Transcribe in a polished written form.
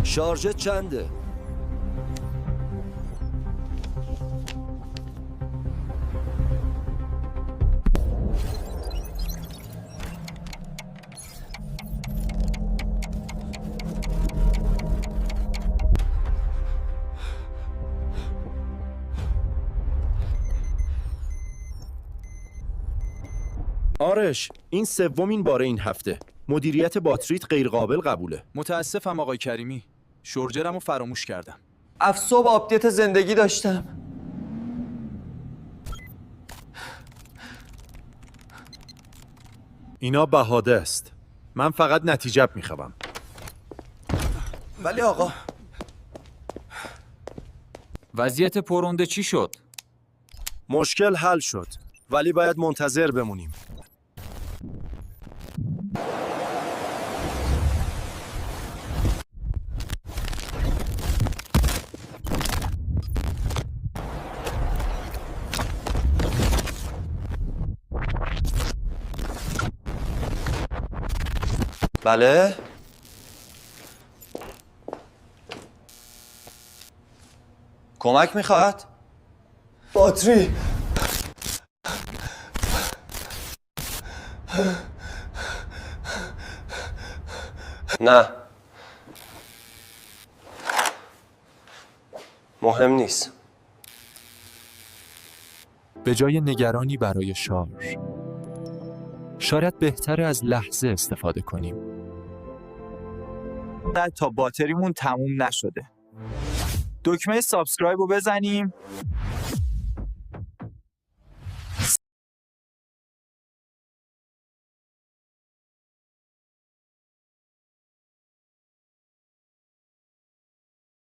شارژ چنده؟ آرش، این سومین باره این هفته. مدیریت باتریت غیر قابل قبوله. متاسفم آقای کریمی. شورجرمو فراموش کردم. افسوب آپدیت زندگی داشتم. اینا بهاده است. من فقط نتیجه میخوام. ولی آقا وضعیت پرونده چی شد؟ مشکل حل شد، ولی باید منتظر بمونیم. بله؟ کمک میخواد؟ باتری نه مهم نیست. به جای نگرانی برای شارژ، شاید بهتره از لحظه استفاده کنیم. تا باتریمون تموم نشده. دکمه سابسکرایب رو بزنیم.